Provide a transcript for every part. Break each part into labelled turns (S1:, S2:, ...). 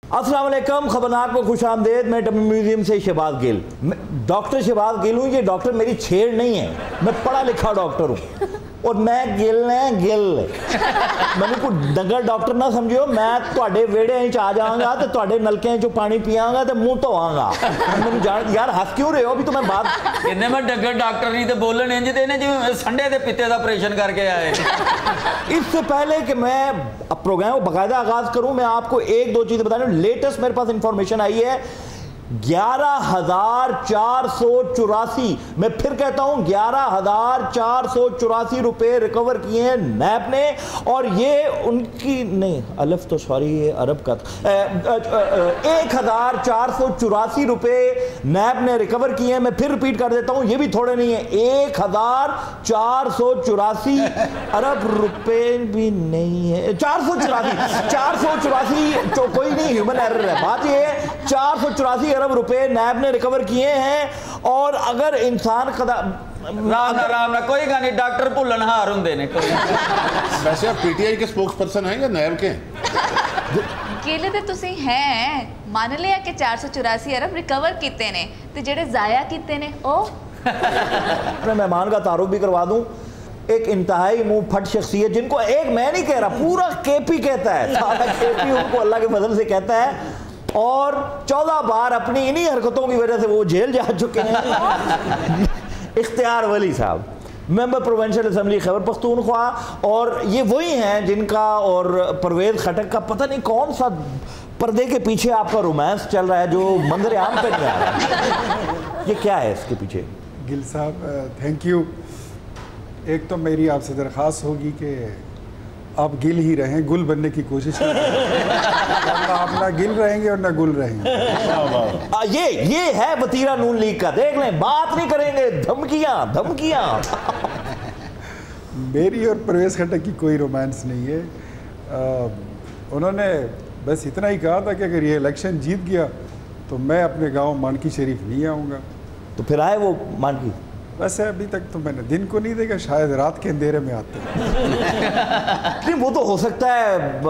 S1: अस्सलाम वालेकुम, खबरनाक में खुश आमदेद। मैं डमी म्यूजियम से शहबाज गिल, डॉक्टर शहबाज गिल हूँ। ये डॉक्टर मेरी छेड़ नहीं है, मैं पढ़ा लिखा डॉक्टर हूँ और मैं गिल ने गिल मैंने कोई डंगर डॉक्टर ना समझियो। मैं तुहाडे वेड़े आ जाऊंगा तो तुहाडे नलके चो पानी पियागा तो मुंह धोवांगा। मैंने जान यार हंस क्यों रहे हो? अभी तो मैं बात
S2: कहने मैं डंगर डॉक्टर नहीं तो बोलन इंज दे ने जिवें संडे दे पित्ते दा ऑपरेशन करके आए।
S1: इससे पहले कि मैं प्रोग्राम को बाकायदा आगाज करूं, मैं आपको एक दो चीजें बता रहा हूं। लेटेस्ट मेरे पास इंफॉर्मेशन आई है 11,484, मैं फिर कहता हूं 11,484 रुपए रिकवर किए हैं नैब ने। और ये उनकी नहीं अलिफ तो सॉरी ये अरब का 1,484 रुपए नैब ने रिकवर किए हैं। मैं फिर रिपीट कर देता हूं, ये भी थोड़े नहीं है, 1,484 अरब रुपए भी नहीं है, 484 तो कोई नहीं, ह्यूमन एरर है। बात ये है 484 अरब रुपए नैब ने रिकवर किए हैं। और अगर इंसान
S2: राम ना कोई गानी डॉक्टर भुलनहार होंदे ने कोई।
S3: वैसे आप पीटीआई के स्पोक्स पर्सन हैं या नैब के?
S4: केले ते तुसी हैं मान लिया कि 484 अरब रिकवर कीते ने ते जेड़े जाया कीते ने ओ
S1: अपने मेहमान का तारुफ भी करवा दूं। एक इंतहाई मुंह फट शख्सियत जिनको एक मैं नहीं कह रहा, पूरा केपी कहता है, सारा केपी उनको अल्लाह के फजल से कहता है। और 14 बार अपनी इन्हीं हरकतों की वजह से वो जेल जा चुके हैं। इख्तियार वली साहब, member provincial assembly Khyber Pakhtunkhwa, और ये वही हैं जिनका और परवेज खटक का पता नहीं कौन सा पर्दे के पीछे आपका रोमांस चल रहा है जो मंजर आम पे नहीं आ रहा। ये क्या है इसके पीछे?
S5: गिल साहब थैंक यू। एक तो मेरी आपसे दरख्वास्त होगी कि आप गिल ही रहें, गुल बनने की कोशिश करें। आप ना गिल रहेंगे और ना गुल रहेंगे।
S1: ये है वतीरा नून लीग का, देख लें, बात नहीं करेंगे, धमकियां।
S5: मेरी और परवेज खटक की कोई रोमांस नहीं है। उन्होंने बस इतना ही कहा था कि अगर ये इलेक्शन जीत गया तो मैं अपने गांव मानकी शरीफ नहीं आऊँगा।
S1: तो फिर आए वो मानकी?
S5: वैसे अभी तक तो मैंने दिन को नहीं देखा, शायद रात के अंधेरे में आते हैं।
S1: नहीं वो तो हो सकता है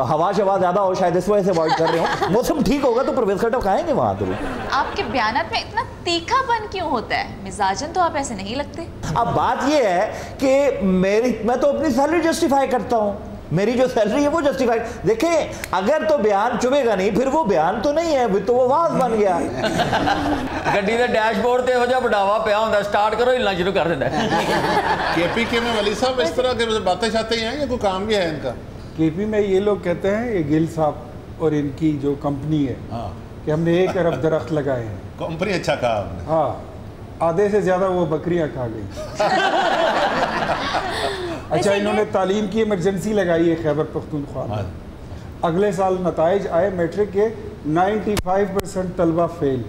S1: हवा शवा ज्यादा हो, शायद इस वजह से अवॉइड कर रहे हो। मौसम ठीक होगा तो परवेज खटक आएंगे वहां तो।
S4: आपके बयानात में इतना तीखापन क्यों होता है? मिजाजन तो आप ऐसे नहीं लगते।
S1: अब बात ये है कि मैं तो अपनी सैलरी जस्टिफाई करता हूँ, मेरी जो सैलरी है वो जस्टिफाई। देखें अगर तो बयान चुभेगा नहीं फिर वो बयान तो नहीं है, तो वो आवाज बन गया।
S2: गड्डी दे डैशबोर्ड ते हो जा बढ़ावा पिया होंदा, स्टार्ट करो हिलना शुरू कर देता है।
S3: केपी में वली साहब इस तरह के बातें शाते ही हैं या कोई काम भी है इनका?
S5: केपी में ये लोग कहते हैं, ये गिल साहब और इनकी जो कंपनी है कि हमने 1 अरब दरख्त लगाए हैं।
S3: कंपनी अच्छा कहा आपने।
S5: हाँ, आधे से ज्यादा वो बकरियां खा गई। अच्छा, इन्होंने तालीम की इमरजेंसी लगाई है खैबर पख्तूनख्वा में। अगले साल नताइज आए मैट्रिक के 95% तलबा फेल।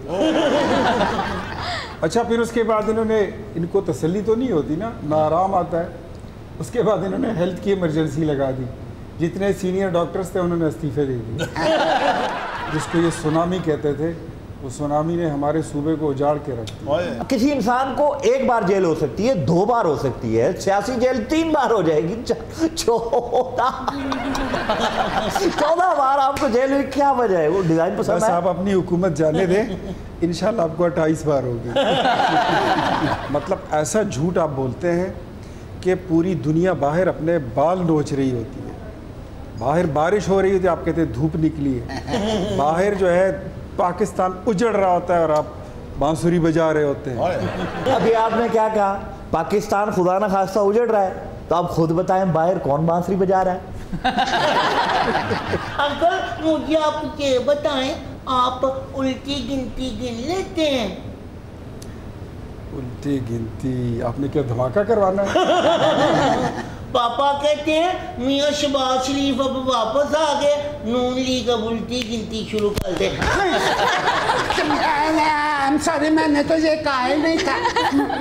S5: अच्छा, फिर उसके बाद इनको तसल्ली तो नहीं होती ना आराम आता है। उसके बाद इन्होंने हेल्थ की इमरजेंसी लगा दी। जितने सीनियर डॉक्टर्स थे उन्होंने इस्तीफे दे दिए। जिसको ये सुनामी कहते थे, वो सुनामी ने हमारे सूबे को उजाड़ के रख दिया।
S1: किसी इंसान को 1 बार जेल हो सकती है, 2 बार हो सकती है, सियासी जेल 3 बार हो जाएगी, 14 बार आपको जेल में क्या वजह है? वो डिजाइन पसंद है।
S5: आप अपनी हुकूमत जाने दें, इंशाल्लाह आपको 28 बार होगी। मतलब ऐसा झूठ आप बोलते हैं कि पूरी दुनिया बाहर अपने बाल नोच रही होती है। बाहर बारिश हो रही होती है, आप कहते हैं धूप निकली है। बाहर जो है पाकिस्तान उजड़ रहा होता है और आप बांसुरी बजा रहे होते हैं।
S1: अभी आपने क्या कहा? पाकिस्तान खुदा ना खास्ता उजड़ रहा है, तो आप खुद बताएं बाहर कौन बांसुरी बजा रहा है?
S6: अंकल मुझे आप ये बताएं, आप उल्टी गिनती गिन लेते हैं?
S5: उल्टी गिनती? आपने क्या धमाका करवाना है?
S6: पापा कहते हैं मियाँ शहबाज शरीफ अब वापस आ गए, नून लीग अब उल्टी गिनती शुरू कर दे।
S7: सॉरी, मैंने तो ये कहा ही नहीं था।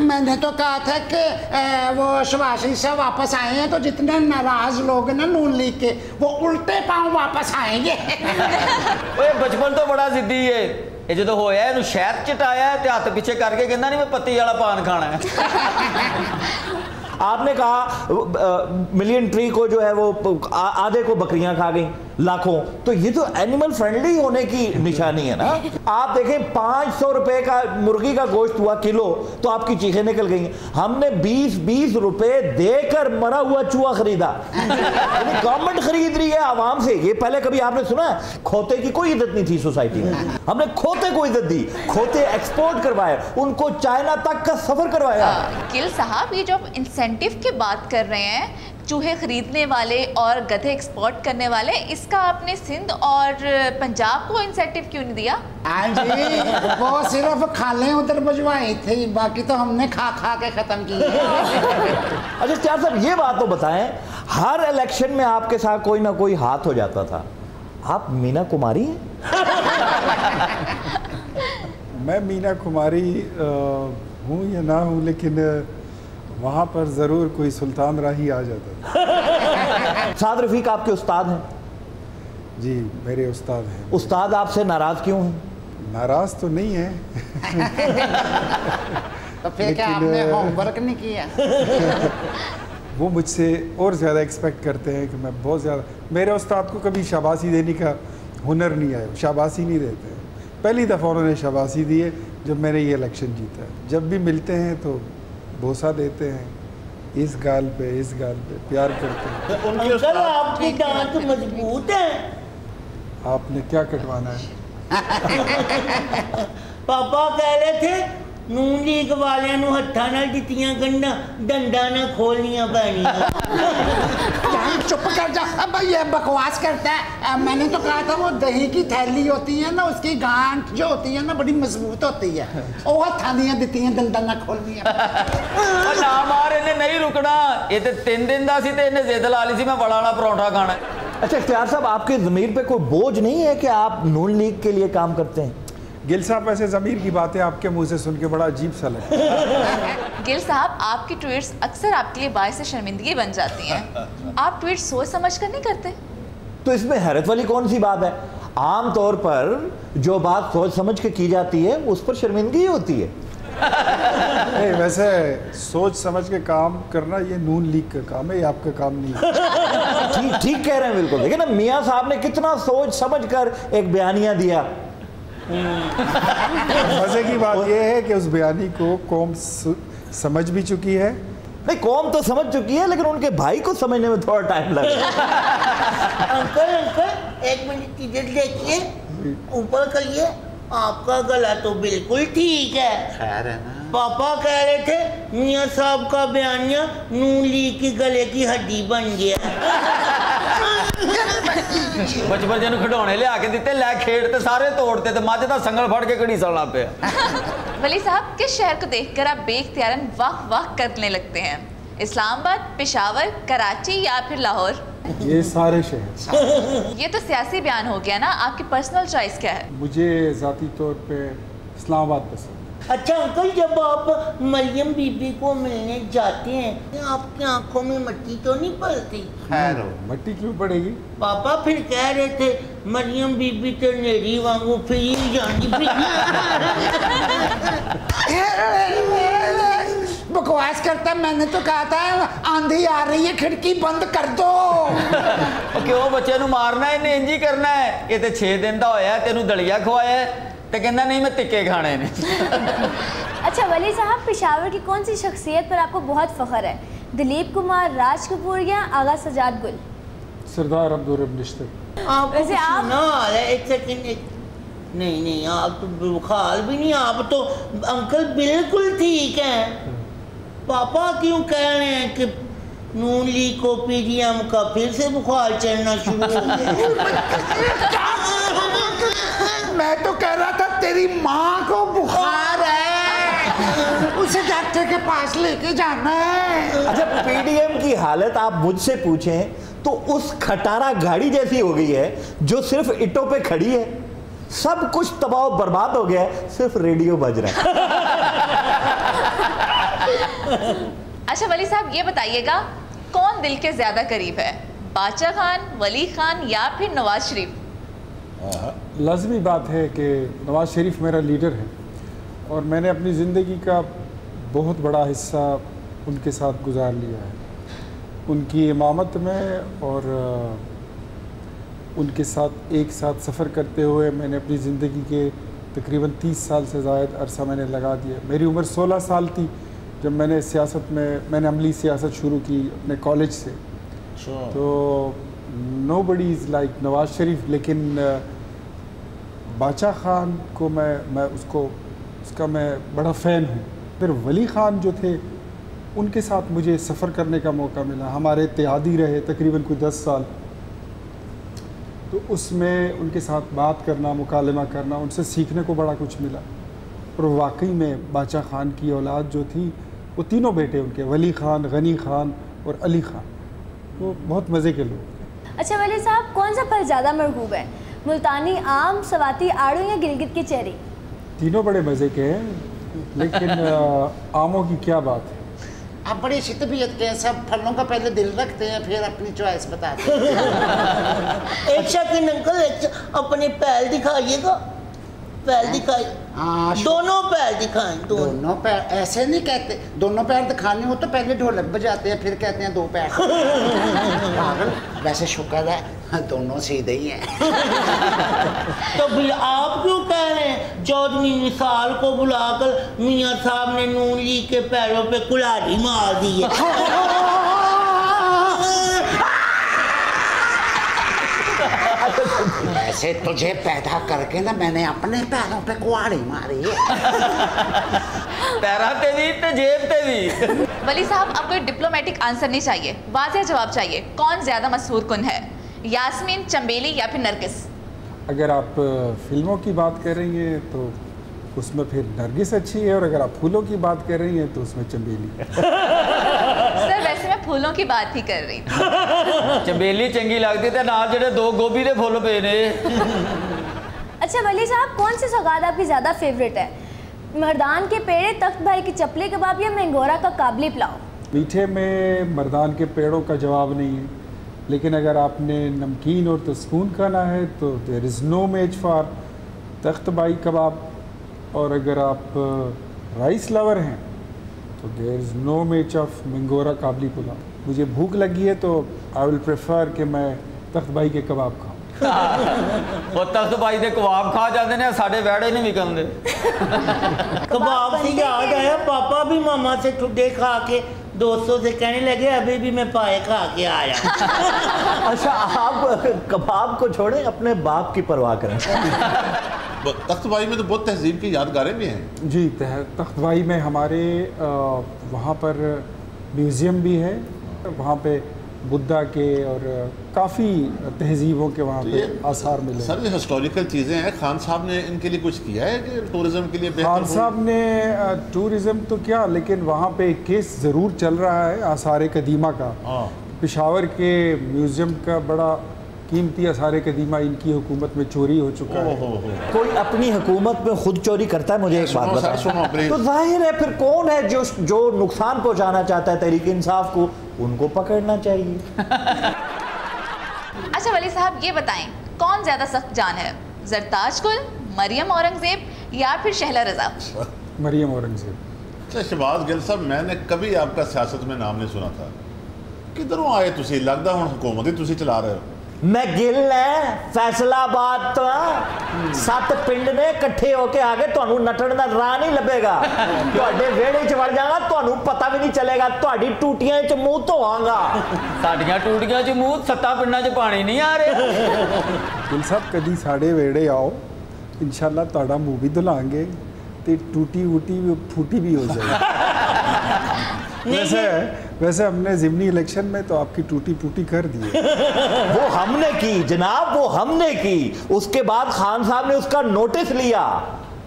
S7: मैंने तो कहा था कि वो शहबाज शरीफ से वापस आए हैं तो जितने नाराज लोग हैं ना नून लीग के, वो उल्टे पांव वापस आएंगे।
S2: बचपन तो बड़ा जिद्दी है। ये जो होया इन्हू शहद चटाया ते हाथ पीछे करके कहना नहीं मैं पत्ती वाला पान खाना है।
S1: आपने कहा मिलियन ट्री को जो है वो आधे को बकरियां खा गई, लाखों, तो ये तो एनिमल फ्रेंडली होने की निशानी है ना। आप देखें 500 रुपए का मुर्गी का गोश्त हुआ किलो तो आपकी चीखें निकल गई। हमने 20-20 रुपए देकर मरा हुआ चूहा खरीदा। गवर्नमेंट खरीद रही है आवाम से। ये पहले कभी आपने सुना है? खोते की कोई इज्जत नहीं थी सोसाइटी में, हमने खोते को इज्जत दी, खोते एक्सपोर्ट करवाए, उनको चाइना तक का सफर करवाया।
S4: गिल साहब, ये जो आप इंसेंटिव की बात कर रहे हैं, चूहे खरीदने वाले और गधे एक्सपोर्ट करने वाले, इसका आपने सिंध और पंजाब को इंसेंटिव क्यों नहीं दिया?
S7: हाँ जी, वो सिर्फ खाले उधर भिजवाई थी, बाकी तो हमने खा खा के खत्म की।
S1: अच्छा चार साहब, ये बात तो बताएं, हर इलेक्शन में आपके साथ कोई ना कोई हाथ हो जाता था, आप मीना कुमारी हैं?
S5: मैं मीना कुमारी हूँ या ना हूँ, लेकिन वहाँ पर ज़रूर कोई सुल्तान राही आ जाता था।
S1: साद रफीक आपके उस्ताद हैं?
S5: जी, मेरे उस्ताद हैं।
S1: उस्ताद आपसे नाराज़ क्यों हैं?
S5: नाराज़ तो नहीं है।
S7: तो फिर क्या आपने होमवर्क नहीं किया?
S5: वो मुझसे और ज़्यादा एक्सपेक्ट करते हैं कि मैं बहुत ज़्यादा, मेरे उस्ताद को कभी शाबाशी देने का हुनर नहीं आया, शाबाशी नहीं देते। पहली दफ़ा उन्होंने शाबाशी दी है जब मैंने ये इलेक्शन जीता है। जब भी मिलते हैं तो बोसा देते हैं, इस गाल पे प्यार करते हैं।
S6: अंकल आपके दांत मजबूत हैं।
S5: आपने क्या कटवाना है?
S6: पापा कह रहे थे नून लीग वाले नू हत्था नाल दित्तियां गंढां डंडा ना खोलनियां पैणियां।
S7: चुप कर जा, अब ये बकवास करता है। मैंने तो कहा था वो दही की थैली होती है ना, उसकी गांठ जो होती है ना बड़ी मजबूत होती है, वो हत्था दियां दित्तियां डंडा ना खोलनियां।
S2: ना मार, इन्हें नहीं रुकना। ये तो 3 दिन दा सी ते इन्हें जिद ला ली सी मैं बड़ा वाला परोठा खाना।
S1: अच्छा इख्तियार साहब, आपके ज़मीर पे कोई बोझ नहीं है कि आप नून लीग के लिए काम करते हैं?
S5: गिल साहब, ऐसे ज़मीर की बातें आपके मुंह से सुन के बड़ा अजीब सा लगता है।
S4: गिल साहब, आपकी ट्वीट्स अक्सर आपके लिए बायस शर्मिंदगी बन जाती हैं। आप ट्वीट सोच समझ कर नहीं करते?
S1: तो इसमें हैरत वाली कौन सी बात है? आम तौर पर जो बात सोच समझ के की जाती है उस पर शर्मिंदगी होती है।
S5: नहीं, वैसे सोच समझ के काम करना ये नून लीग का काम है, ये आपका काम नहीं है।
S1: ठीक कह रहे हैं बिल्कुल। देखिए ना, मियाँ साहब ने कितना सोच समझ कर एक बयानिया दिया।
S5: मजे की बात यह है कि उस बयानी को कौम समझ भी चुकी है।
S1: नहीं, कौम तो समझ चुकी है, लेकिन उनके भाई को समझने में थोड़ा टाइम लगा।
S6: अंकल 1 मिनट इधर देखिए, ऊपर करिए, आपका गला तो बिल्कुल ठीक है।
S3: खैर है ना।
S6: पापा कह रहे थे मियाँ साहब का बयानिया नून लीग की गले की हड्डी बन गया।
S2: बचपन जन खिडौने लिया के दिते, लै खेड़ते सारे तोड़ते ते मझ दा संगल फड़ के घड़ी सड़ना पे।
S4: वली साहब, किस शहर को देखकर आप बेख्तियारन वाह वाह करने लगते हैं? इस्लामाबाद, पेशावर, कराची या फिर लाहौर?
S5: ये सारे शहर।
S4: ये तो सियासी बयान हो गया ना, आपकी पर्सनल चॉइस क्या है?
S5: मुझे ज़ाती तौर पे इस्लामाबाद पसंद।
S6: अच्छा अंकल, जब आप मरियम बीबी को मिलने जाते हैं आपकी आंखों में मट्टी तो नहीं पड़ती?
S3: खैर हो।
S5: मट्टी क्यों पड़ेगी?
S6: पापा फिर कह रहे थे मरियम बीबी तो नेरी वांगू फिर जानी
S7: बकवास करता, मैंने तो कहा था आंधी आ रही है, खिड़की बंद कर दो।
S2: क्यों बच्चे नू मारना है, इन्हें इंज ही करना है? ये तो 6 दिन का होया, तेनू दलिया खवाया है तो कहना नहीं मैं तिक्के खाने ने।
S8: अच्छा वली साहब, पेशावर की कौन सी शख्सियत पर आपको बहुत फख्र है? दिलीप कुमार, राज कपूर या आगा सजाद गुल?
S5: सरदार अब्दुल निश्चित।
S6: वैसे आप ना एक सेकंड, नहीं आप तो बुखार भी नहीं, आप तो अंकल बिल्कुल ठीक हैं। पापा क्यों कह रहे हैं कि नून लीग को पीडीएम का फिर से बुखार चढ़ना शुरू हो गया?
S7: मैं तो कह रहा था तेरी माँ को बुखार है, उसे डॉक्टर के पास लेके जाना है।
S1: अच्छा, पीडीएम की हालत आप मुझसे पूछें तो उस खटारा गाड़ी जैसी हो गई है जो सिर्फ ईंटों पे खड़ी है। सब कुछ तबाह बर्बाद हो गया है, सिर्फ रेडियो बज रहा है।
S4: अच्छा वली साहब, ये बताइएगा कौन दिल के ज्यादा करीब है, बादशाह खान, वली खान या फिर नवाज शरीफ?
S5: लाजमी बात है कि नवाज शरीफ मेरा लीडर है और मैंने अपनी ज़िंदगी का बहुत बड़ा हिस्सा उनके साथ गुजार लिया है, उनकी इमामत में और ان کے ساتھ ایک ساتھ سفر کرتے ہوئے میں نے اپنی زندگی کے تقریباً 30 سال سے زائد عرصہ میں نے لگا دیا. میری عمر 16 سال تھی جب میں نے سیاست میں نے عملی سیاست شروع کی اپنے کالج سے. تو نو بڈی از لائک نواز شریف, لیکن باچا خان کو میں اس کا میں بڑا فین ہوں. پھر ولی خان جو تھے ان کے ساتھ مجھے سفر کرنے کا موقع ملا. ہمارے اتحادی رہے تقریباً کوئی 10 سال. تو اس میں ان کے ساتھ بات کرنا, مکالمہ کرنا, ان سے سیکھنے کو بڑا کچھ ملا. اور واقعی میں باچا خان کی اولاد جو تھی وہ تینوں بیٹے ان کے, ولی خان, غنی خان اور علی خان, وہ بہت مزے کے لوگ.
S8: اچھا ولی صاحب, کون سا پھل زیادہ مرغوب ہے, ملتانی آم, سواتی آڑو یا گلگت کی چیری؟
S5: تینوں بڑے مزے کے ہیں, لیکن آموں کی کیا بات ہے.
S7: آپ بڑی اچھی طبیعت کے ہیں, سب پھلوں کا پہلے دل رکھتے ہیں پھر اپنی چوائس بتاتے ہیں.
S6: ایک شکن انکل اپنے پیر دکھائیے گا, پیر دکھائیے. دونوں پیر دکھائیں.
S7: دونوں پیر ایسے نہیں کہتے, دونوں پیر دکھانے ہو تو پہلے ڈھولک بجاتے ہیں پھر کہتے ہیں 2 پیر. ویسے شکر ہے دونوں سیدھے ہی ہیں.
S6: تو پھر آپ کیوں کہہ رہے ہیں 14ویں مثال کو بلا کر میاں صاحب نے نون لیگ کے پیروں پہ کلاڑی مار دی ہے؟
S7: ایسے تجھے پیدا کر کے نا میں نے اپنے پیروں پہ کلاڑی ماری ہے.
S2: پیروں تے بھی تے جیب تے بھی.
S4: ولی صاحب اب کوئی ڈپلومیٹک آنسر نہیں چاہیے, واضح جواب چاہیے. کون زیادہ مسحور کن ہے, یاسمین, چنبیلی یا پھر نرگس؟
S5: اگر آپ فلموں کی بات کر رہی ہیں تو اس میں پھر نرگس اچھی ہے, اور اگر آپ پھولوں کی بات کر رہی ہیں تو اس میں چنبیلی.
S4: سر ویسے میں پھولوں کی بات ہی کر رہی تھی.
S2: چنبیلی چنگی لگتی تے نال جڑے 2 گوبھی دے پھول پے نے.
S8: اچھا ولی صاحب, کون سی سوغات آپ کی زیادہ فیوریٹ ہے, مردان کے پیڑے, تخت بھائی کی چپلی کباب یا مینگورا کا کابلی پلاؤ؟
S5: میٹھے میں مردان کے پیڑوں کا جواب نہیں ہے, لیکن اگر آپ نے نمکین اور تسکون کھانا ہے تو دیر از نو میچ فار تخت بائی کباب. اور اگر آپ رائس لور ہیں تو دیر از نو میچ آف منگورا کابلی پلاؤ. مجھے بھوک لگی ہے تو آئی ول پریفر کہ میں تخت بائی کے کباب کھاؤں.
S2: وہ تخت بائی دے کباب کھا جاتے ہیں, ساڈے ویڑے نہیں وکن دے.
S6: کباب سے یاد آیا, پاپا بھی ماما سے ٹھڈے کھا کے دوستوں سے کہنے لگے ابھی بھی میں پائے کھا کے آیا.
S1: اچھا آپ کباب کو چھوڑیں, اپنے باپ کی پرواہ کریں.
S3: تخت بائی میں تو بہت تہذیب کی یادگاریں بھی ہیں.
S5: جی, تخت بائی میں ہمارے وہاں پر میوزیم بھی ہے, وہاں پہ بدھا کے اور کافی تہذیبوں کے وہاں پہ آثار ملے.
S3: سر یہ ہسٹوریکل چیزیں ہیں, خان صاحب نے ان کے لیے کچھ کیا ہے کہ ٹورزم کے لیے بہتر ہو؟
S5: خان صاحب نے ٹورزم تو کیا, لیکن وہاں پہ ایک کیس ضرور چل رہا ہے آثار قدیمہ کا. پشاور کے میوزیم کا بڑا قیمتی آثار قدیمہ ان کی حکومت میں چوری ہو چکا ہے.
S1: کوئی اپنی حکومت میں خود چوری کرتا ہے؟ مجھے ایک بات بتائیں. تو ظاہر ہے پھر کون ہے جو نقصان پہنچانا چاہتا ہے تحریک انصاف کو, ان کو پکڑنا چاہیے.
S4: اچھا ولی صاحب یہ بتائیں, کون زیادہ سخت جان ہے, زرتاج گل, مریم اورنگزیب یا پھر شہلا رضا؟
S5: مریم اورنگزیب.
S3: اچھا شہباز گل صاحب, میں نے کبھی آپ کا سیاست میں نام نہیں سنا تھا. کدھروں آئے تسی؟ لگتا ہوں حکومت ہی تسی چلا رہے ہو.
S1: میں گل ہے فیصلہ آباد تو 7 پنڈ نے کٹھے ہو کے آگے تانوں نٹن دا راہ نہیں لبے گا. تواڈے ویڑے چ وڑ جاگا, تانوں پتہ بھی نہیں چلے گا, تہاڈی ٹوٹیاں چ منہ دھواں گا.
S2: ساڈیاں ٹوٹیاں چ منہ, 7 پنڈاں چ پانی نہیں آ رہا.
S5: گل صاحب کدی ساڈے ویڑے آؤ, انشاءاللہ تہاڈا منہ بھی دھلاں گے تے ٹوٹی ووٹی پھوٹی بھی ہو جائے گی. ویسے ہم نے ضمنی الیکشن میں تو آپ کی ٹوٹی پوٹی کر دی ہے.
S1: وہ ہم نے کی جناب, وہ ہم نے کی. اس کے بعد خان صاحب نے اس کا نوٹس لیا.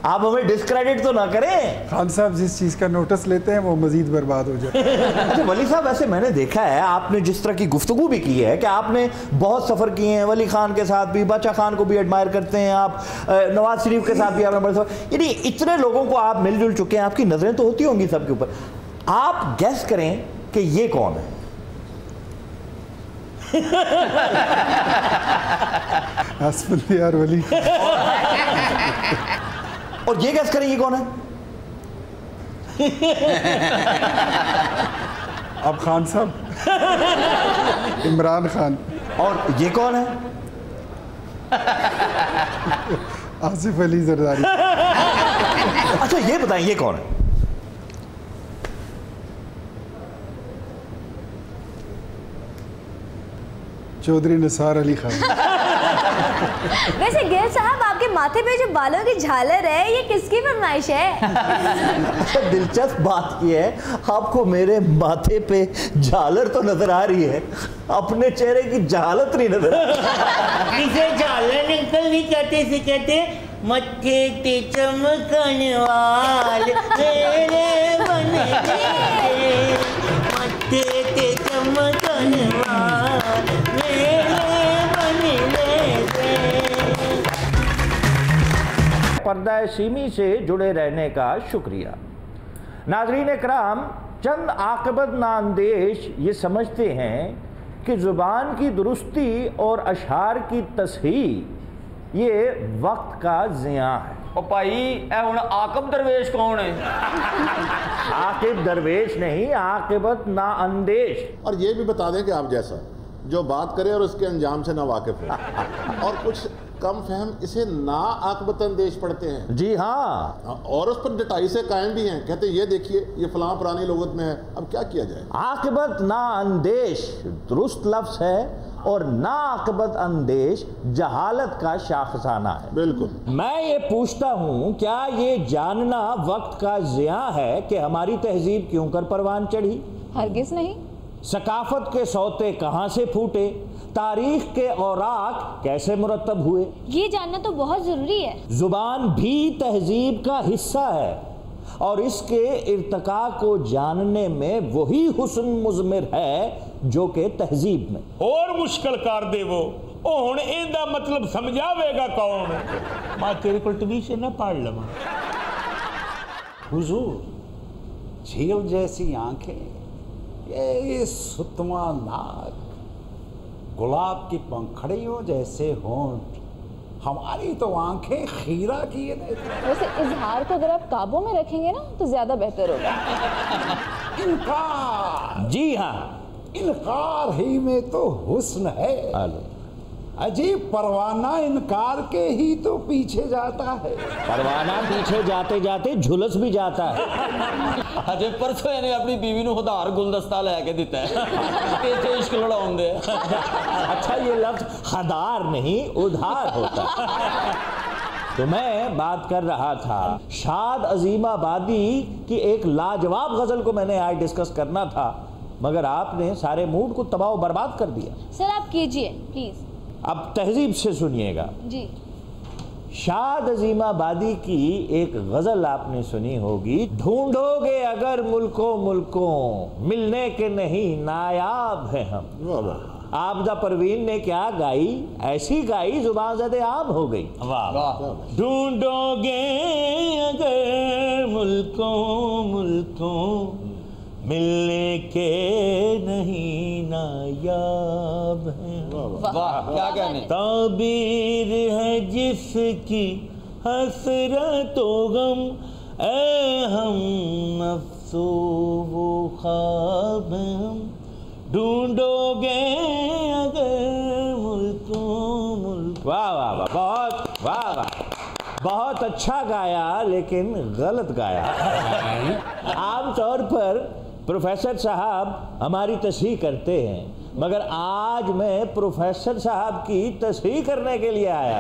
S1: آپ ہمیں ڈسکریڈٹ تو نہ کریں.
S5: خان صاحب جس چیز کا نوٹس لیتے ہیں وہ مزید برباد ہو جائے.
S1: اچھا ولی صاحب, ایسے میں نے دیکھا ہے آپ نے جس طرح کی گفتگو بھی کی ہے کہ آپ نے بہت سفر کیے ہیں, ولی خان کے ساتھ بھی, باچا خان کو بھی ایڈمائر کرتے ہیں آپ, نواز شریف کے ساتھ بھی آپ نے بڑے سفر, یعنی اتنے لوگوں کو آپ مل جل چکے ہیں, آپ کی نظریں تو ہوتی ہوں گی سب کے اوپر. آپ گیس کریں کہ یہ کون ہے؟
S5: حسب اللہ ولی.
S1: اور یہ گیس کریں یہ کون ہے؟
S5: اب خان صاحب, عمران خان.
S1: اور یہ کون ہے؟
S5: आसिफ अली जरदारी।
S1: अच्छा ये बताएं, ये कौन है?
S5: चौधरी निसार अली खान।
S8: वैसे गेल साहब, आपके माथे पे जो बालों की झालर है, ये किसकी फरमाइश है?
S1: अच्छा दिलचस्प बात ये है, आपको मेरे माथे पे झालर तो नजर आ रही है, अपने चेहरे की जहालत नहीं नजर आ रही।
S6: इसे झालर अंकल नहीं कहते, इसे कहते मत्थे ते चमकन वाल मेरे बने मत्थे ते चमकन वाल मेरे बने।
S1: पर्दा सीमी से जुड़े रहने का शुक्रिया। नाज़रीन इकराम, चंद आक़िबत नाअंदेश ये समझते हैं कि ज़ुबान की दुरुस्ती और अशआर की तसहीह ये वक्त का ज़िया है।
S2: ओ भाई ए हुण आकब दरवेश कौन है?
S1: आकिब दरवेश नहीं, आक़िबत नाअंदेश।
S3: और ये भी बता दें कि आप जैसा जो बात करे और उसके अंजाम से ना वाकिफ हो, और कुछ कम फहम इसे ना आकबत अंदेश पढ़ते हैं।
S1: जी हाँ,
S3: और उस पर डटाई से कायम भी हैं, कहते ये देखिए ये फलां पुरानी लुगत में है, अब क्या किया जाए।
S1: आक़िबत नाअंदेश दुरुस्त लफ्ज़ है और नाक़िबत अंदेश जहालत का शाखसाना है।
S3: बिल्कुल।
S1: मैं ये पूछता हूँ, क्या ये जानना वक्त का ज़िया है कि हमारी तहजीब क्यों कर परवान चढ़ी?
S4: हरगिज नहीं।
S1: सकाफत के सौते कहाँ से फूटे, तारीख के औराक कैसे मुरतब हुए,
S8: ये जानना तो बहुत ज़रूरी है।
S1: जुबान भी तहजीब का हिस्सा है और इसके इर्तका को जानने में वही हुस्न मुज़मिर है जो कि तहजीब में।
S9: और मुश्किल कर दे वो हुण इहदा मतलब समझावेगा कौन? मैं तेरे को ट्यूशन ना पढ़ लवां।
S10: हुजूर, झील जैसी आंखें, ये सुतवा नाक, गुलाब की पंखड़ियों जैसे होंठ, हमारी तो आंखें खीरा किए देती।
S4: वैसे इजहार को अगर आप काबू में रखेंगे ना तो ज्यादा बेहतर होगा।
S10: इनकार,
S1: जी हाँ,
S10: इनकार ही में तो हुस्न है। अजीब परवाना इनकार के ही तो पीछे जाता है।
S1: परवाना पीछे जाते जाते झुलस भी जाता है।
S2: अजे परसों इन्हें अपनी बीवी को उधार गुलदस्ता लेके दिता है, इत्थे इश्क लड़ाउण दे।
S1: अच्छा ये लफ्ज़ हदार नहीं उधार होता है। तो मैं बात कर रहा था शाद अजीमाबादी की एक लाजवाब गज़ल को मैंने आज डिस्कस करना था, मगर आपने सारे मूड को तबाह बर्बाद कर दिया।
S8: सर आप कीजिए प्लीज।
S1: अब तहजीब से सुनिएगा
S8: जी।
S1: शाद अजीमाबादी की एक गजल आपने सुनी होगी, ढूंढोगे अगर मुल्कों मुल्कों मिलने के नहीं नायाब है हम। आबदा परवीन ने क्या गाई, ऐसी गाई जुबान ज़दे आम हो गई।
S9: ढूंढोगे अगर मुल्कों मुल्कों मिलने के नहीं नायाब है।
S2: वाह क्या कहने।
S9: ताबीर है जिसकी हसरतो गम, ए हम अफसो वो ख्वाब हम। ढूंढोगे अगर मुल्कों मुल्कों।
S1: वाह वाह वाह, बहुत वाह वाह, बहुत अच्छा गाया लेकिन गलत गाया। आमतौर पर प्रोफेसर साहब हमारी तस्हीह करते हैं, मगर आज मैं प्रोफेसर साहब की तस्हीह करने के लिए आया।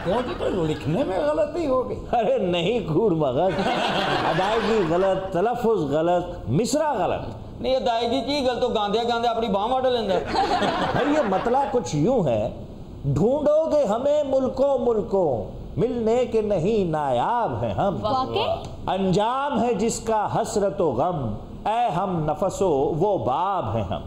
S10: क्योंकि तो लिखने में गलती हो गई।
S1: अरे नहीं, खूड़ मगज, अदायगी गलत, तलफ़ुज़ गलत, मिसरा गलत।
S2: नहीं अदायगी की गल तो गांदे गांदे अपनी बांह वड़ लेंदा।
S1: भाई ये मतलब कुछ यूं है, ढूंढोगे हमें मुल्कों मुल्कों मिलने के नहीं नायाब हैं हम। अंजाम है जिसका हसरतो गम, ऐ हम नफसो वो बाब हैं हम।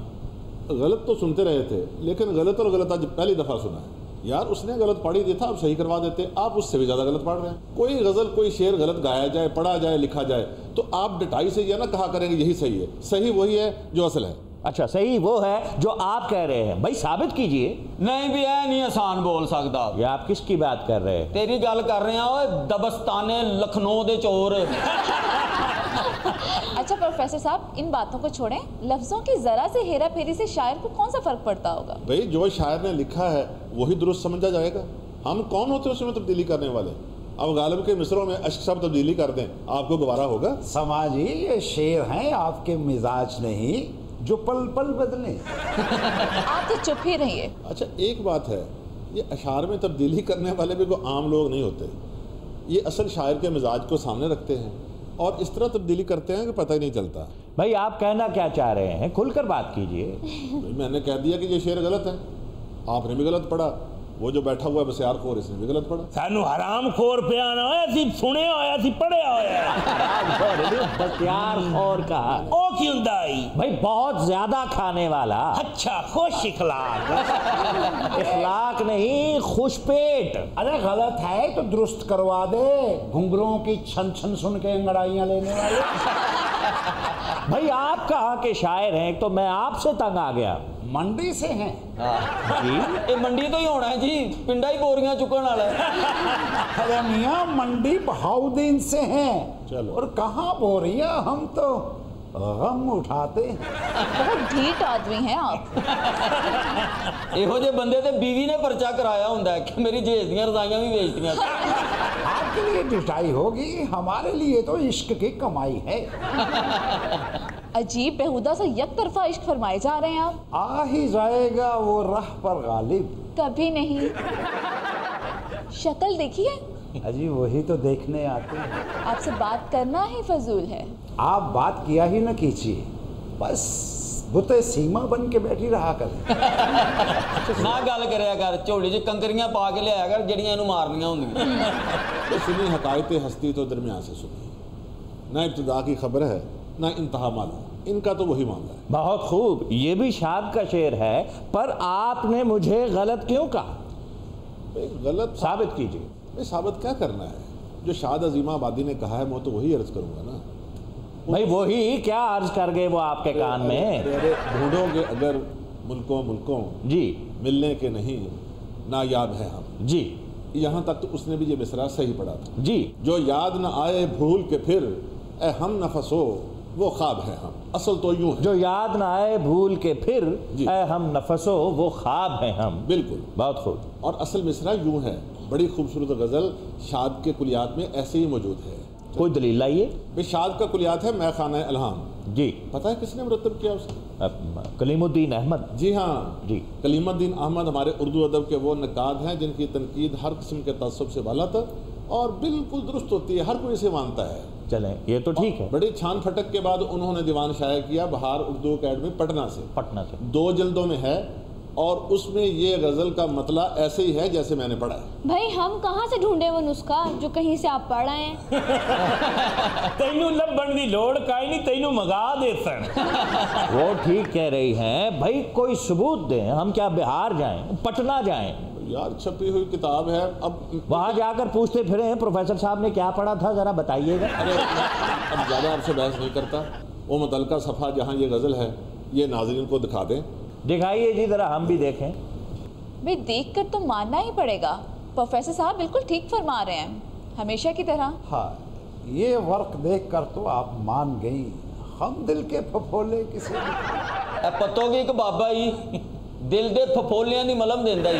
S3: गलत तो सुनते रहे थे, लेकिन गलत और गलत आज पहली दफ़ा सुना है। यार उसने गलत पढ़ ही दिया था, आप सही करवा देते। आप उससे भी ज़्यादा गलत पढ़ रहे हैं। कोई गज़ल कोई शेर गलत गाया जाए, पढ़ा जाए, लिखा जाए तो आप डटाई से ये ना कहा करेंगे यही सही है। सही वही है जो असल है।
S1: अच्छा सही वो है जो आप कह रहे हैं, भाई साबित कीजिए।
S2: नहीं भी है नहीं आसान बोल सकता।
S1: ये आप किसकी बात कर रहे हैं?
S2: तेरी गल कर रहे हैं ओए दबस्ताने लखनऊ दे चोर।
S4: अच्छा प्रोफेसर साहब, इन बातों को छोड़ें, लफ्जों की जरा से हेरा फेरी से शायर को कौन सा फर्क पड़ता होगा?
S3: भाई जो शायर ने लिखा है वही दुरुस्त समझा जाएगा। हम कौन होते हैं उसमें तब्दीली करने वाले? अब गालिब के मिसरों में अश्क सब तब्दीली कर दें, आपको गवारा होगा?
S10: समाजी ये शेर हैं, आपके मिजाज नहीं जो पल पल बदले।
S4: आप तो चुप ही रहिए।
S3: अच्छा एक बात है, ये अशार में तब्दीली करने वाले भी कोई आम लोग नहीं होते। ये असल शायर के मिजाज को सामने रखते हैं और इस तरह तब्दीली करते हैं कि पता ही नहीं चलता।
S1: भाई आप कहना क्या चाह रहे हैं, खुलकर बात कीजिए।
S3: भाई मैंने कह दिया कि ये शेर गलत है, आपने भी गलत पढ़ा, वो जो बैठा हुआ है बसियार खोर इसने भी गलत पढ़ा।
S9: सानू हराम खोर पे आना होया सी, सुने होया सी, पढ़िया होया।
S1: बसियार खोर कहा
S9: ओ की हुंदा आई
S1: भाई, बहुत ज्यादा खाने वाला।
S9: अच्छा खुश इखलाक।
S1: इखलाक नहीं, खुश पेट।
S10: अरे गलत है तो दुरुस्त करवा दे, घुंघरों की छन छन सुन के अंगड़ाइयां लेने वाले।
S1: भाई आप कहाँ के शायर हैं, तो मैं आपसे तंग आ गया।
S10: मंडी से हैं
S1: जी,
S2: ये मंडी तो ही होना है जी, पिंडा ही बोरियां चुकन वाला है।
S10: अरे मियाँ मंडी बहाउद्दीन से हैं।
S3: चलो।
S10: और कहाँ बोरियां, हम तो गम उठाते हैं।
S4: बहुत ढीठ आदमी हैं आप।
S2: ਇਹੋ ਜਿਹੇ ਬੰਦੇ ਤੇ बीवी ने पर्चा कराया ਹੁੰਦਾ है कि मेरी जहेज ਦੀਆਂ रजाइयां भी बेचतियां।
S10: आपके लिए डिटाई होगी, हमारे लिए तो इश्क की कमाई है।
S4: अजीब बेहुदा सा एक तरफा इश्क फरमाए जा रहे हैं आप।
S10: आ ही जाएगा वो राह पर गालिब।
S4: कभी नहीं। शक्ल देखिए,
S10: अजी वही तो देखने आते हैं।
S4: आपसे बात करना ही फजूल है।
S10: आप बात किया ही न कीजिए, बस बुते सीमा बन के बैठी रहा कर।
S2: ना गल करया कर, झोली च कंकरियां पा के लिया कर जड़ियां इनू मारनियां होंदियां।
S3: तो सुनी हकायत हस्ती तो दरमियान से सुनी, ना इब्तिदा की खबर है ना इंतहा मालूम, इनका तो वही मामला है।
S1: बहुत खूब, ये भी शाद का शेर है, पर आपने मुझे गलत क्यों कहा?
S3: गलत
S1: साबित कीजिए।
S3: मैं साबित क्या करना है, जो शाद अजीमा आबादी ने कहा है मैं तो वही अर्ज करूंगा ना।
S1: भाई वही क्या अर्ज कर गए वो आपके कान में?
S3: अरे ढूंढोगे अगर मुल्कों
S1: जी,
S3: मिलने के नहीं नायाब है हम
S1: जी,
S3: यहाँ तक तो उसने भी ये मिसरा सही पढ़ा था
S1: जी।
S3: जो याद न आए भूल के फिर ए हम नफसो वो ख्वाब है हम। असल तो यूं है,
S1: जो याद ना आए भूल के फिर
S3: जी।
S1: ऐ हम नफसो वो ख्वाब हैं हम।
S3: बिल्कुल।
S1: बहुत खूब।
S3: और असल मिसरा यूं है, बड़ी खूबसूरत गज़ल शाद के कुलियात में ऐसे ही मौजूद है।
S1: कोई दलील लाइए।
S3: भाई शाद का कुलियात है मैं खाना अलहाम।
S1: जी,
S3: पता है किसने मुरतब किया उसे?
S1: कलीमुद्दीन अहमद।
S3: जी हाँ
S1: जी।
S3: कलीमुद्दीन अहमद हमारे उर्दू अदब के वो नकाद हैं जिनकी तनकीद हर किस्म के तअस्सुब से बाला था और बिल्कुल दुरुस्त होती है, हर कोई इसे मानता है।
S1: चलें, ये तो ठीक है।
S3: बड़ी छान फटक के बाद उन्होंने दीवान शाया किया बहार उर्दू अकेडमी पटना से।
S1: पटना से
S3: 2 जल्दों में है और उसमें ये गज़ल का मतला ऐसे ही है जैसे मैंने पढ़ा है।
S8: भाई हम कहाँ से ढूंढे वो नुस्खा जो कहीं से आप पढ़ आए हैं?
S9: तैनू लभण दी लोड़ काई नहीं, तैनू मंगा दे सन।
S1: वो ठीक कह रही हैं। भाई कोई सबूत दें, हम क्या बिहार जाएं, पटना जाएं?
S3: यार छपी हुई किताब है, अब
S1: वहाँ जाकर पूछते फिरे हैं प्रोफेसर साहब ने क्या पढ़ा था, जरा बताइएगा।
S3: अरे अब ज़्यादा आपसे बहस नहीं करता, वो मुतलका सफ़ा जहाँ ये गज़ल है ये नाज़रीन को दिखा दें।
S1: दिखाइए जी, जरा हम भी देखें।
S4: भाई देखकर तो मानना ही पड़ेगा, प्रोफेसर साहब बिल्कुल ठीक फरमा रहे हैं, हमेशा की तरह।
S10: हाँ, ये वर्क देख कर तो आप मान गई, हम दिल के फफोले किसे
S2: पतो कि एक बाबा ही दिल दे फफोलियां दी मलम देंदा ही।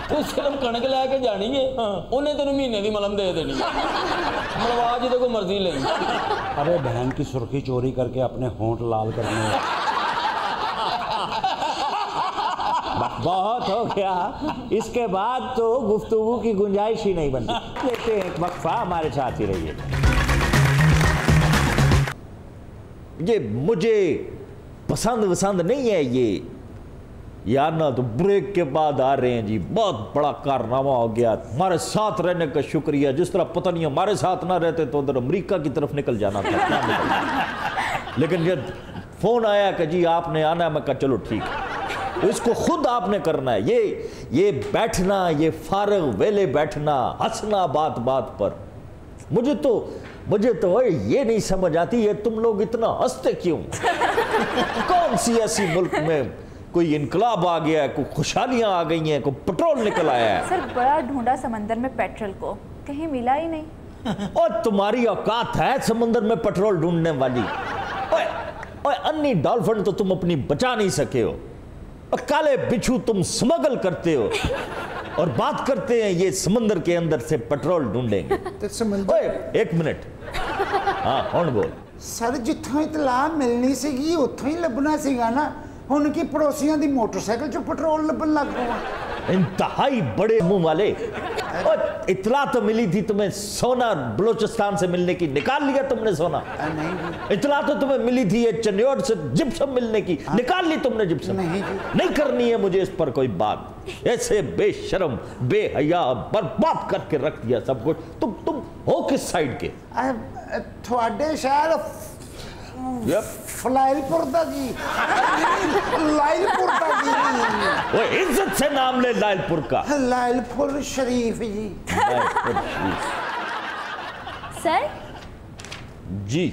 S2: तू सिर्फ कणक लैके जानी है, उन्हें तेन महीने की मलम दे देनी, मलवा जी को मर्जी ले।
S10: अरे बहन की सुर्खी चोरी करके अपने होंठ लाल करने।
S1: बहुत हो गया, इसके बाद तो गुफ्तगू की गुंजाइश ही नहीं बनती। लेते हैं एक वक्फा, हमारे साथ ही रहिए। ये मुझे पसंद नहीं है ये यार, ना तो ब्रेक के बाद आ रहे हैं जी, बहुत बड़ा कारनामा हो गया, हमारे साथ रहने का शुक्रिया। जिस तरह पता नहीं हमारे साथ ना रहते तो उधर अमेरिका की तरफ निकल जाना था। लेकिन जब फोन आया कि जी आपने आना है, मैं कहा चलो ठीक है, इसको खुद आपने करना है। ये बैठना, ये फारग वेले बैठना, हंसना बात बात पर, मुझे तो ये नहीं समझ आती है तुम लोग इतना हंसते क्यों? कौन सी ऐसी मुल्क में कोई इनकलाब आ गया है, कोई खुशहालियां आ गई हैं, कोई पेट्रोल निकल आया है?
S4: सर बड़ा ढूंढा समंदर में पेट्रोल को, कहीं मिला ही नहीं।
S1: और तुम्हारी औकात है समुद्र में पेट्रोल ढूंढने वाली? ओए अन्नी डॉल्फिन तो तुम अपनी बचा नहीं सके हो, और काले बिच्छू तुम स्मगल करते हो, और बात करते हैं ये समुद्र के अंदर से पेट्रोल ढूंढेंगे। ओए एक मिनट, हाँ कौन बोल?
S7: सर जिथों इतला मिलनी सीगी उत्थों ही लभना सीगा ना, उनकी पड़ोसियों दी मोटरसाइकिल चो पेट्रोल लभन लग पवा।
S1: इंतहाई बड़े मुंह वाले, और इतला तो मिली थी तुम्हें सोना बलोचिस्तान से मिलने की, निकाल लिया तुमने सोना?
S7: नहीं।
S1: इतला तो तुम्हें मिली थी ये चंडीगढ़ से जिप्सम मिलने की, निकाल ली तुमने जिप्सम? नहीं करनी है मुझे इस पर कोई बात। ऐसे बेशर्म बेहया बर्बाद करके रख दिया सब कुछ। तुम हो किस साइड के?
S7: थोड़े शहर फलाइलपुर दा जी, लाइलपुर दा जी।
S1: वो इज्जत से नाम ले लाइलपुर का।
S7: लाइलपुर शरीफ जी।
S1: लाइलपुर शरीफ।
S8: सर
S1: जी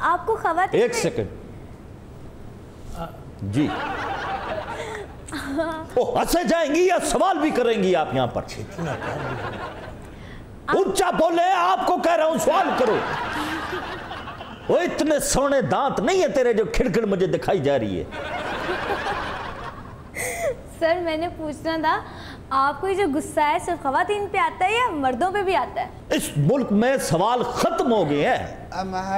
S8: आपको खवातीन
S1: एक सेकंड जी, ओ हंसे जाएंगी या सवाल भी करेंगी आप यहाँ पर? ऊंचा बोले, आपको कह रहा हूं सवाल करो। वो इतने सोने दांत नहीं है तेरे जो खिड़खिड़ मुझे दिखाई जा रही है।
S8: सर मैंने पूछना था, आपको ये जो गुस्सा है सिर्फ खवातीन पे आता है या मर्दों पे भी आता है?
S1: इस मुल्क में सवाल खत्म हो गए हैं।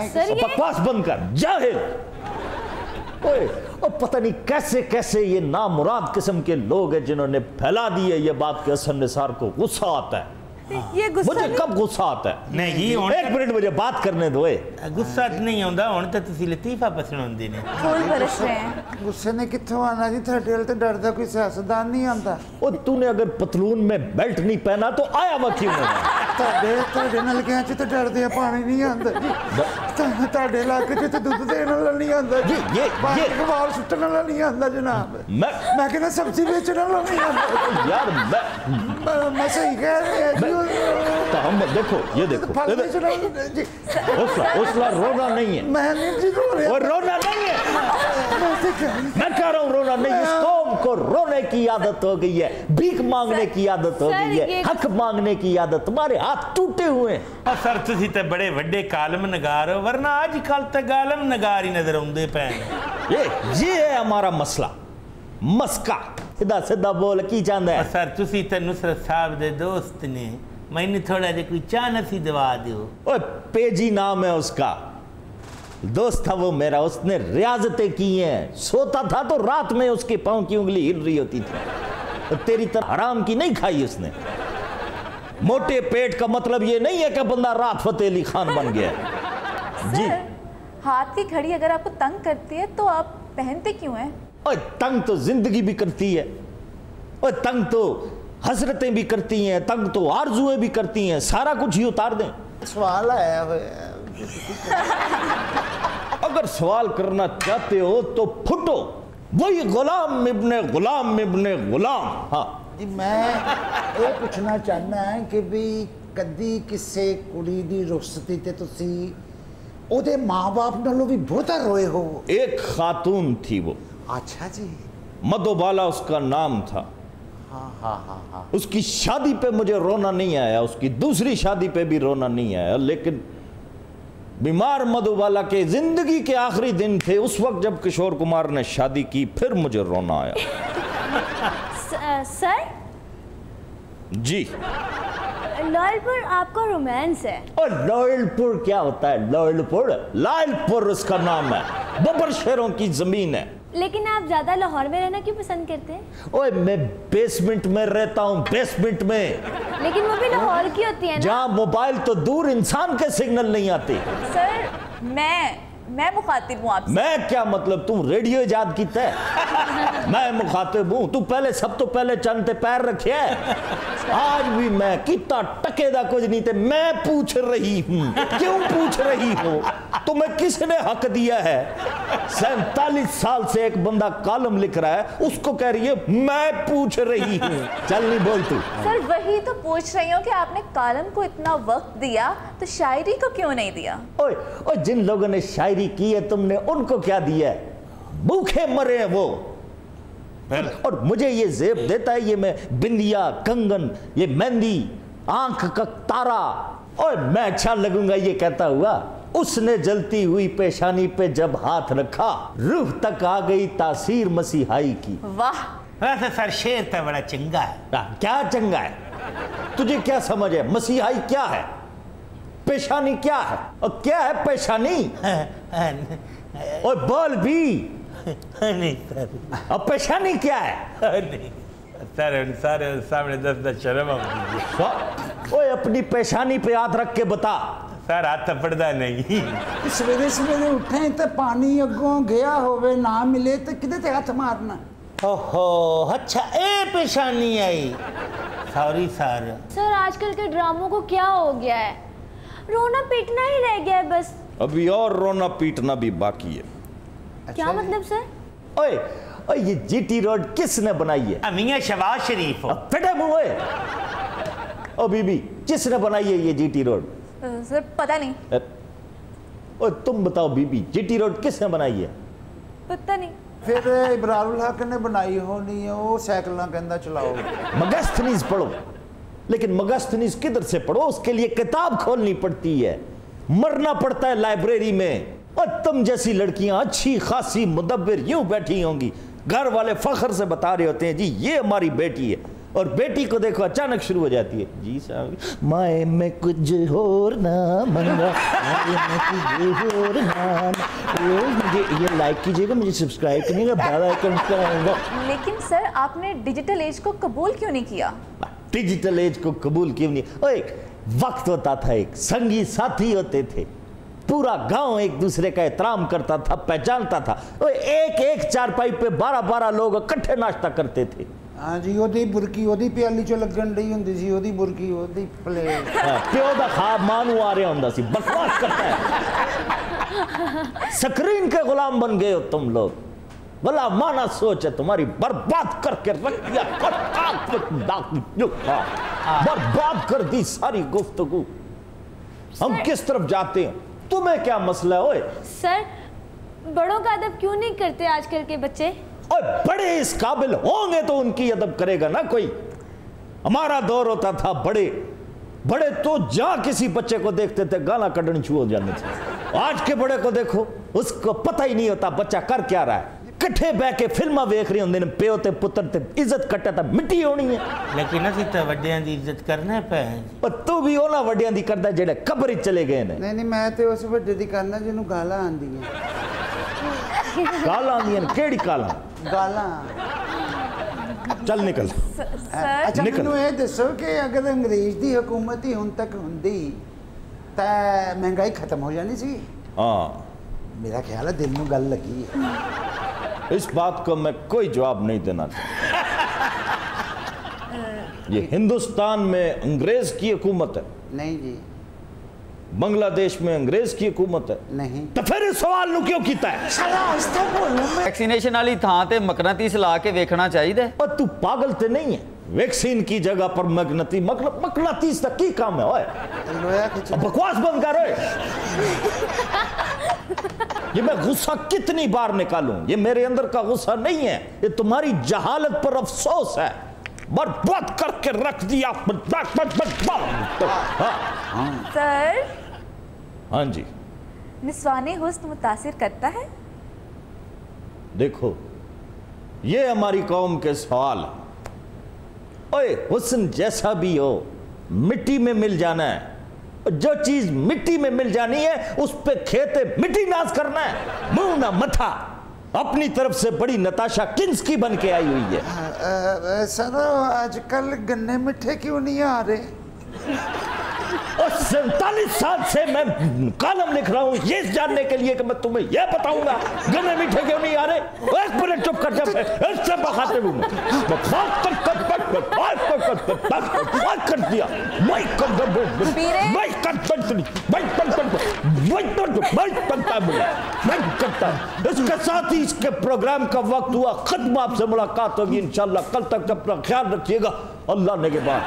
S8: सर ये
S1: बकवास बंद कर, जाहिल। ओए पता नहीं कैसे कैसे ये नामुराद किस्म के लोग हैं जिन्होंने फैला दी है ये बात कि हसन निसार को गुस्सा आता है।
S8: ये गुस्सा
S1: मुझे कब गुस्सा आता है?
S9: नहीं जी,
S1: एक मिनट मुझे बात करने दो।
S9: गुस्सा नहीं आंदा हुण ते तुसी लतीफा पसंद ने
S4: फूल बरस रहे हैं।
S7: गुस्से ने कित्थों आना जी, थोड़े वाल ते डरदा कोई सियासतदान नहीं आंदा।
S1: ओ तूने अगर पतलून में बेल्ट नहीं पहना तो आया वह क्यों नहीं?
S7: ਤੁਹਾਡੇ ਨਲਕਿਆਂ 'ਚ ਤੇ ਡਰਦੇ ਆ ਪਾਣੀ ਨਹੀਂ ਆਉਂਦਾ ਜੀ, ਤੁਹਾਡੇ ਇਲਾਕੇ 'ਚ ਤੇ ਦੁੱਧ ਦੇਣ ਵਾਲਾ ਨਹੀਂ ਆਉਂਦਾ ਜੀ, ਇਹ ਵਾਲ ਸੁੱਟਣ ਵਾਲਾ ਨਹੀਂ ਆਉਂਦਾ ਜਨਾਬ। ਮੈਂ ਕਹਿੰਦਾ ਸਬਜ਼ੀ ਵੇਚਣ ਵਾਲਾ ਨਹੀਂ ਆਉਂਦਾ
S1: यार।
S7: ਮੈਂ ਸਹੀ ਕਹਿ ਰਿਹਾ ਜੀ।
S1: तो हम देखो ये देखो, हौसला रोना नहीं है।
S7: मैं नहीं जी रो रहा,
S1: वो रोना नहीं है। मैं कह रहा हूँ रोना नहीं। इस कौम को रोने की आदत हो गई है, भीख मांगने की आदत हो गई है, हक मांगने की आदत। तुम्हारे हाथ टूटे हुए हैं।
S9: सर तुसी ते बड़े वड्डे कालम नगार हो, वरना आजकल ते गालम नगार ही नजर आउंदे पैन।
S1: ये है हमारा मसला, मस्का। सीधा सीधा बोल की चाहता है?
S9: सर तुसी ते नुसरत साहब दे दोस्त ने, मैंने थोड़ा जे कोई चाह नसी दवा दो।
S1: ओए पेजी नाम है उसका, दोस्त था वो मेरा। उसने रियाजतें की हैं, सोता था तो रात में उसके पांव की उंगली हिल रही होती थी। तो तेरी तरह हराम की नहीं खाई उसने। मोटे पेट का मतलब ये नहीं है कि बंदा रात फतेह अली खान बन गया। जी
S4: हाथ की घड़ी अगर आपको तंग करती है तो आप पहनते क्यों हैं?
S1: ओए तंग तो जिंदगी भी करती है, ओए तंग तो हसरतें भी करती हैं, तंग तो आरजुएं भी करती हैं। सारा कुछ ही उतार दें।
S7: सवाल आया हुआ
S1: अगर सवाल करना चाहते हो तो फुटो, वही गुलाम इब्ने गुलाम। हाँ
S7: जी, मैं ये पूछना चाहना है कि भी कदी किसी कुड़ी दी रुखसती ते तुसी ओदे माँ बाप नालों भी बहुता रोए हो?
S1: एक खातून थी वो।
S7: अच्छा जी।
S1: मधुबाला उसका नाम था।
S7: हाँ।
S1: उसकी शादी पे मुझे रोना नहीं आया, उसकी दूसरी शादी पे भी रोना नहीं आया, लेकिन बीमार मधुबाला के जिंदगी के आखिरी दिन थे उस वक्त जब किशोर कुमार ने शादी की, फिर मुझे रोना आया।
S8: सर
S1: जी
S8: लालपुर आपका रोमांस है?
S1: और लालपुर क्या होता है? लालपुर उसका नाम है, बब्बर शेरों की जमीन है।
S8: लेकिन आप ज्यादा लाहौर में रहना क्यों पसंद करते हैं?
S1: ओए मैं बेसमेंट में रहता हूँ, बेसमेंट में।
S8: लेकिन वो भी लाहौर की होती है ना?
S1: जहाँ मोबाइल तो दूर, इंसान के सिग्नल नहीं आते।
S4: सर मैं मुखातिब हूँ आपसे।
S1: मैं क्या मतलब? तू रेडियो इजाद कीता है? मैं मुखातिब हूँ। तू पहले सब तो पहले चंद ते पैर रखे है। आज भी मैं कितना टके दा कुछ नहीं थे। मैं पूछ रही हूँ, क्यों पूछ रही हो? तुम्हें किसने हक दिया है? 47 साल से एक बंदा कॉलम लिख रहा है, उसको कह रही है मैं पूछ रही हूँ। चल नहीं बोल तू।
S4: सर वही तो पूछ रही हूँ कि आपने कॉलम को इतना वक्त दिया तो शायरी को क्यों नहीं दिया?
S1: ओए जिन लोगों ने शायरी की है तुमने उनको क्या दिया है? भूखे मरे हैं वो। और मुझे ये जेब देता है, ये मैं बिंदिया, कंगन, ये मेहंदी, आंख का तारा, और मैं अच्छा लगूंगा ये कहता हुआ उसने जलती हुई पेशानी पे जब हाथ रखा, रूह तक आ गई तासीर मसीहाई की।
S4: वाह,
S6: वैसे सर शेर तो बड़ा चंगा है।
S1: क्या चंगा है? तुझे क्या समझ है? मसीहाई क्या है? पेशानी क्या है? और क्या है पेशानी? और बोल भी।
S6: नहीं सर।
S1: और पेशानी क्या है?
S6: नहीं सर, सारे सामने 10 शर्म आती।
S1: ओए अपनी पेशानी पे हाथ रख के बता।
S6: सर हाथ थपड़दा नहीं।
S10: सवेरे सवेरे उठे तो पानी अगों गया होवे ना मिले तो किदे ते हाथ मारना।
S6: ओहो, अच्छा ए पेशानी आई। Sorry sir.
S8: सर आजकल के ड्रामों को क्या हो गया है? रोना पीटना ही रह गया है बस।
S1: अभी और रोना पीटना भी बाकी है।
S8: क्या मतलब सर?
S1: ओए ओए ये जीटी रोड किसने बनाई है?
S6: मियां शहबाज शरीफ।
S1: फटे मुंह ओए। ओ बीबी किसने बनाई है ये जीटी रोड?
S4: सर पता नहीं।
S1: ओए तुम बताओ बीबी, जीटी रोड किसने बनाई है?
S4: पता नहीं।
S10: फिर इब्रारुल हक ने बनाई होनी है, वो साइकिल कहता चलाओ।
S1: मगस्थनीस पढ़ो, लेकिन मगस्थनीस किधर से पढ़ो? उसके लिए किताब खोलनी पड़ती है, मरना पड़ता है लाइब्रेरी में। और तुम जैसी लड़कियां अच्छी खासी मुदब्बिर यूं बैठी होंगी, घर वाले फख्र से बता रहे होते हैं जी ये हमारी बेटी है, और बेटी को देखो अचानक शुरू हो जाती है जी साहब माए में कुछ और ना मंगा, और ना मुझे ये लाइक कीजिएगा, मुझे सब्सक्राइब कीजिएगा, बेल आइकन दबाइएगा।
S4: लेकिन सर आपने डिजिटल एज को कबूल क्यों नहीं किया?
S1: डिजिटल एज को कबूल क्यों नहीं? ओए वक्त होता था, एक संगी साथी होते थे, पूरा गांव एक दूसरे का एहतराम करता था, पहचानता था। ओए एक चारपाई पे 12 लोग इकट्ठे नाश्ता करते थे।
S10: हाँ जी, ओदी बुरकी ओदी प्याली चो लगन रही हुंदी सी, ओदी बुरकी ओदी प्लेट।
S1: प्यो दा खाब मानू आ रहा हुंदा सी। बकवास करता है। स्क्रीन के गुलाम बन गए हो तुम लोग। भला माना सोच है तुम्हारी, बर्बाद करके रख दिया, बर्बाद कर दी सारी गुफ्तगू। हम किस तरफ जाते हैं? तुम्हें क्या मसला है? ओए
S8: सर बड़ों का अदब क्यों नहीं करते आजकल के बच्चे?
S1: और बड़े इस काबिल होंगे तो उनकी अदब करेगा ना कोई। हमारा दौर होता था बड़े बड़े तो जहां किसी बच्चे को देखते थे गाना कढ़नी छू हो जाते थे। आज के बड़े को देखो, उसको पता ही नहीं होता बच्चा कर क्या रहा है। कट्ठे बह के फिल्मा वेख रहे होंगे ने, प्यो ते पुत्र ते इज्जत कट्टे तो मिट्टी होनी है।
S6: लेकिन असीं तो वड्डियां दी इज्जत करना पे।
S1: पर तू भी ओना वड्डियां दी करदा जेड़े कब्र चले गए ने।
S10: नहीं मैं ते उस वड्डे दी करना जिन्हों गाला आंदियां।
S1: गाला आंदियां केड़ी गाला?
S10: गाला।
S1: चल निकल।
S10: अच्छा मैनू ये दसो कि अगर अंग्रेज दी हुकूमत ही हुण तक हुंदी तां महंगाई खत्म हो जानी सी।
S1: हाँ
S10: मेरा ख्याल है दिल में गल लगी है।
S1: इस बात को मैं कोई जवाब नहीं देना चाहता। ये हिंदुस्तान में अंग्रेज की हुकूमत है?
S10: नहीं जी।
S1: बांग्लादेश में अंग्रेज की हुकूमत है?
S10: नहीं।
S1: तो फिर इस सवाल नु क्यों कीता है?
S2: वैक्सीनेशन वाली थां ते मकनातीस ला के वेखना चाहिए।
S1: और तू पागल ते नहीं है? वैक्सीन की जगह पर मकनातीस तक की काम है? ओए बकवास बंद कर। ओए ये मैं गुस्सा कितनी बार निकालूं? ये मेरे अंदर का गुस्सा नहीं है, ये तुम्हारी जहालत पर अफसोस है। बर्बाद करके रख दिया।
S4: सर
S1: हाँ जी।
S4: निस्वाने हुस्न मुतासिर करता है?
S1: देखो ये हमारी कौम के सवाल है। ओए हुस्न जैसा भी हो मिट्टी में मिल जाना है। जो चीज मिट्टी में मिल जानी है उस पे खेते मिट्टी नाश करना है। मुंह ना मथा। अपनी तरफ से बड़ी नताशा किन्स्की बन के आई हुई है।
S10: सर आजकल गन्ने मिठे क्यों नहीं आ रहे?
S1: और 47 साल से मैं कॉलम लिख रहा हूँ ये जानने के लिए कि मैं तुम्हें यह बताऊंगा गन्ने मीठे क्यों नहीं आ रहे। एक मिनट चुप कर। इससे बखाते हूँ कर दिया। इसके साथ ही इसके प्रोग्राम का वक्त हुआ खत्म। आपसे मुलाकात होगी इंशाल्लाह। कल तक अपना ख्याल रखिएगा। अल्लाह ने के बाद